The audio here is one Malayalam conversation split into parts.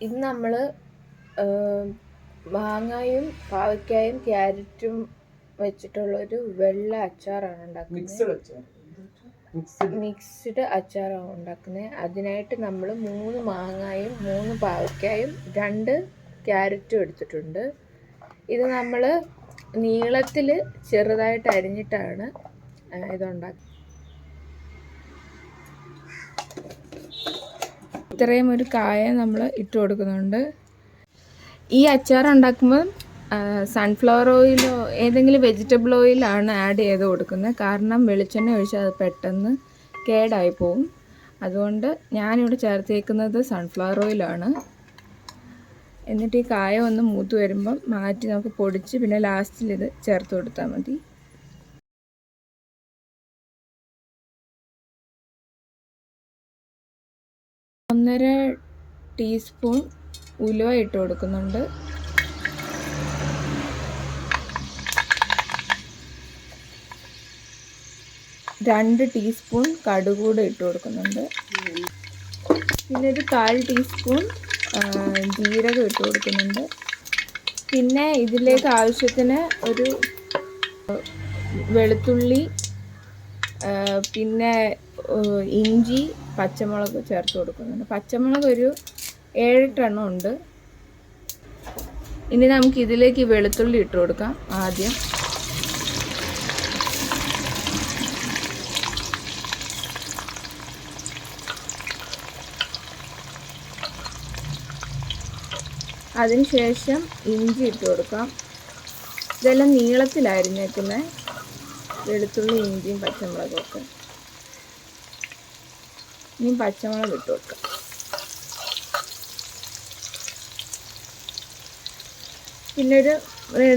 ഇത് നമ്മൾ മാങ്ങയും പാവയ്ക്കായും ക്യാരറ്റും വെച്ചിട്ടുള്ളൊരു വെള്ള അച്ചാറാണ് ഉണ്ടാക്കുന്നത്. മിക്സ്ഡ് അച്ചാറാണ് ഉണ്ടാക്കുന്നത്. അതിനായിട്ട് നമ്മൾ 3 മാങ്ങയും 3 പാവയ്ക്കായും 2 ക്യാരറ്റും എടുത്തിട്ടുണ്ട്. ഇത് നമ്മൾ നീളത്തിൽ ചെറുതായിട്ട് അരിഞ്ഞിട്ടാണ് ഇതുണ്ടാക്കുന്നത്. ഇത്രയും ഒരു കായ നമ്മൾ ഇട്ട് കൊടുക്കുന്നുണ്ട്. ഈ അച്ചാർ ഉണ്ടാക്കുമ്പോൾ സൺഫ്ലവർ ഓയിലോ ഏതെങ്കിലും വെജിറ്റബിൾ ഓയിലാണ് ആഡ് ചെയ്ത് കൊടുക്കുന്നത്. കാരണം വെളിച്ചെണ്ണ ഒഴിച്ചാൽ അത് പെട്ടെന്ന് കേടായി പോവും. അതുകൊണ്ട് ഞാനിവിടെ ചേർത്തേക്കുന്നത് സൺഫ്ലവർ ഓയിലാണ്. എന്നിട്ട് ഈ കായ ഒന്ന് മൂത്ത് വരുമ്പം മാറ്റി നമുക്ക് പൊടിച്ച് പിന്നെ ലാസ്റ്റിൽ ഇത് ചേർത്ത് കൊടുത്താൽ മതി. 1.5 ടീസ്പൂൺ ഉലുവ ഇട്ട് കൊടുക്കുന്നുണ്ട്. രണ്ട് ടീസ്പൂൺ കടുക് കൂടെ ഇട്ട് കൊടുക്കുന്നുണ്ട്. പിന്നെ ഒരു 1/4 ടീസ്പൂൺ ജീരകം ഇട്ട് കൊടുക്കുന്നുണ്ട്. പിന്നെ ഇതിലേക്ക് ആവശ്യത്തിന് ഒരു വെളുത്തുള്ളി, പിന്നെ ഇഞ്ചി, പച്ചമുളക് ചേർത്ത് കൊടുക്കുന്നുണ്ട്. പച്ചമുളക് ഒരു 7-8 എണ്ണം ഉണ്ട്. ഇനി നമുക്ക് ഇതിലേക്ക് വെളുത്തുള്ളി ഇട്ട് കൊടുക്കാം. ആദ്യം അതിനുശേഷം ഇഞ്ചി ഇട്ട് കൊടുക്കാം. ഇതെല്ലാം നീളത്തിലായിരുന്നേക്കുന്നത്, വെളുത്തുള്ളി, ഇഞ്ചിയും പച്ചമുളകും ഒക്കെ. ഇനി പച്ചമുളക് ഇട്ട് കൊടുക്കാം. പിന്നെ ഒരു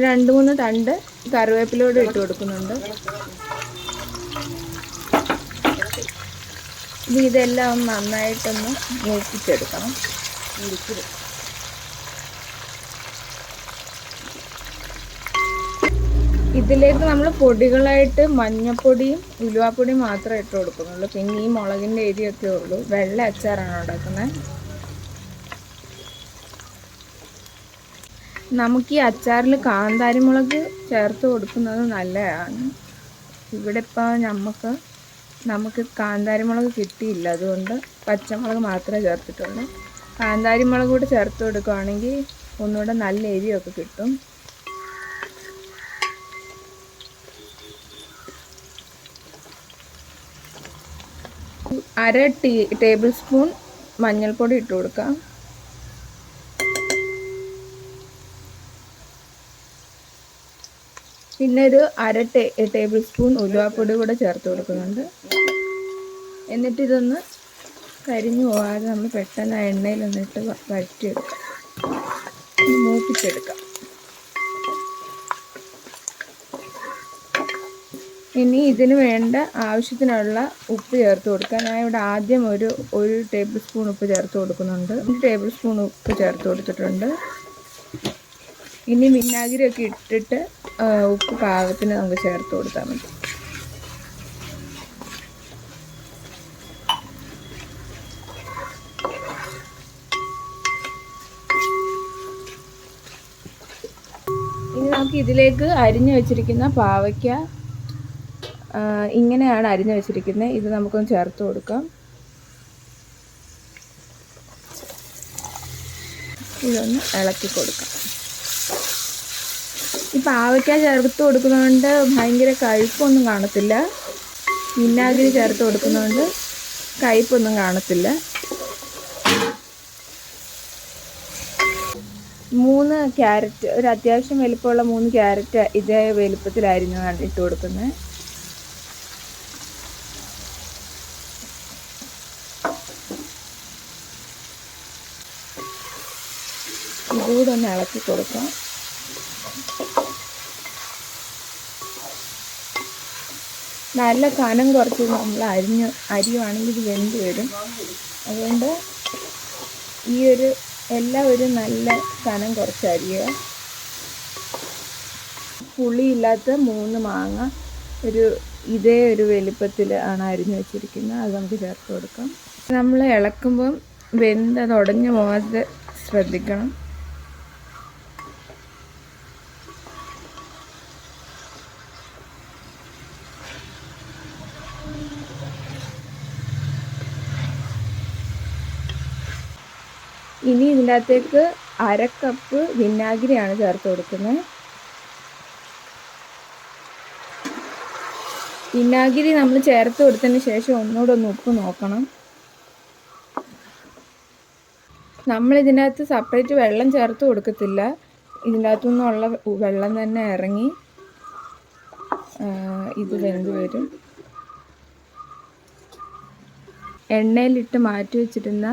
2-3 തണ്ട് കറിവേപ്പിലയോട് ഇട്ട് കൊടുക്കുന്നുണ്ട്. ഇതെല്ലാം നന്നായിട്ടൊന്ന് മൂപ്പിച്ചെടുക്കണം. ഇതിലേക്ക് നമ്മൾ പൊടികളായിട്ട് മഞ്ഞൾപ്പൊടിയും ഉലുവാപ്പൊടിയും മാത്രമേ ഇട്ട് കൊടുക്കുന്നുള്ളൂ. പിന്നെ ഈ മുളകിൻ്റെ എരിയൊക്കെ ഉള്ളൂ. വെള്ള അച്ചാറാണ് ഉണ്ടാക്കുന്നത്. നമുക്ക് ഈ അച്ചാറിൽ കാന്താരി മുളക് ചേർത്ത് കൊടുക്കുന്നത് നല്ലതാണ്. ഇവിടെ ഇപ്പോൾ നമുക്ക് കാന്താരി മുളക് കിട്ടിയില്ല, അതുകൊണ്ട് പച്ചമുളക് മാത്രമേ ചേർത്തിട്ടുള്ളൂ. കാന്താരി മുളക് കൂടെ ചേർത്ത് കൊടുക്കുകയാണെങ്കിൽ ഒന്നുകൂടെ നല്ല എരിയൊക്കെ കിട്ടും. അര ടേബിൾ സ്പൂൺ മഞ്ഞൾപ്പൊടി ഇട്ട് കൊടുക്കാം. പിന്നെ ഒരു അര ടേബിൾ സ്പൂൺ ഉലുവാപ്പൊടി കൂടെ ചേർത്ത് കൊടുക്കുന്നുണ്ട്. എന്നിട്ട് ഇതൊന്ന് കരിഞ്ഞു പോകാതെ നമ്മൾ പെട്ടെന്ന് എണ്ണയിലൊന്നിട്ട് വഴറ്റിയെടുക്കാം, മൂപ്പിച്ചെടുക്കാം. ഇനി ഇതിന് വേണ്ട ആവശ്യത്തിനുള്ള ഉപ്പ് ചേർത്ത് കൊടുക്കാം. ഞാൻ ഇവിടെ ആദ്യം ഒരു ടേബിൾ സ്പൂൺ ഉപ്പ് ചേർത്ത് കൊടുക്കുന്നുണ്ട്. 1 ടേബിൾ സ്പൂൺ ഉപ്പ് ചേർത്ത് കൊടുത്തിട്ടുണ്ട്. ഇനി വിനാഗിരിയൊക്കെ ഇട്ടിട്ട് ഉപ്പ് പാകത്തിന് നമുക്ക് ചേർത്ത് കൊടുത്താൽ മതി. ഇനി നമുക്ക് ഇതിലേക്ക് അരിഞ്ഞു വെച്ചിരിക്കുന്ന പാവയ്ക്ക ഇങ്ങനെയാണ് അരിഞ്ഞു വെച്ചിരിക്കുന്നത്. ഇത് നമുക്കൊന്ന് ചേർത്ത് കൊടുക്കാം. ഇതൊന്ന് ഇളക്കി കൊടുക്കാം. ഈ പാവയ്ക്ക ചേർത്ത് കൊടുക്കുന്നതുകൊണ്ട് ഭയങ്കര കയ്പ്പൊന്നും കാണത്തില്ല. വിനാഗിരി ചേർത്ത് കൊടുക്കുന്നതുകൊണ്ട് കയ്പ്പൊന്നും കാണത്തില്ല. 3 ക്യാരറ്റ്, ഒരു അത്യാവശ്യം വലിപ്പമുള്ള 3 ക്യാരറ്റ് ഇതേ വലുപ്പത്തിലായിരുന്നതാണ് ഇട്ട് കൊടുക്കുന്നത്. ഇതുകൂടെ ഒന്ന് ഇളക്കി കൊടുക്കാം. നല്ല കനം കുറച്ച് നമ്മൾ അരിയുവാണെങ്കിൽ ഇത് വെന്ത് വരും. അതുകൊണ്ട് എല്ലാവരും നല്ല കനം കുറച്ച് അരിയുക. പുളിയില്ലാത്ത 3 മാങ്ങ ഇതേ ഒരു വലിപ്പത്തിൽ ആണ് അരിഞ്ഞു വെച്ചിരിക്കുന്നത്. അത് നമുക്ക് ചേർത്ത് കൊടുക്കാം. നമ്മൾ ഇളക്കുമ്പം അത് ഉടഞ്ഞു പോകാതെ ശ്രദ്ധിക്കണം. ഇനി ഇതിൻ്റെ അകത്തേക്ക് 1/2 കപ്പ് വിനാഗിരിയാണ് ചേർത്ത് കൊടുക്കുന്നത്. വിനാഗിരി നമ്മൾ ചേർത്ത് കൊടുത്തതിന് ശേഷം ഒന്നുകൂടെ ഒന്ന് ഉപ്പ് നോക്കണം. നമ്മൾ ഇതിനകത്ത് സെപ്പറേറ്റ് വെള്ളം ചേർത്ത് കൊടുക്കത്തില്ല. ഇതിൻ്റെ അകത്തുനിന്നുള്ള വെള്ളം തന്നെ ഇറങ്ങി ഇത് വെന്ത് വരും. എണ്ണയിലിട്ട് മാറ്റി വെച്ചിരുന്ന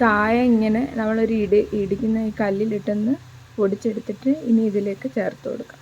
കായ ഇങ്ങനെ നമ്മളൊരു ഇടിക്കുന്ന ഈ കല്ലിലിട്ടൊന്ന് പൊടിച്ചെടുത്തിട്ട് ഇനി ഇതിലേക്ക് ചേർത്ത് കൊടുക്കാം.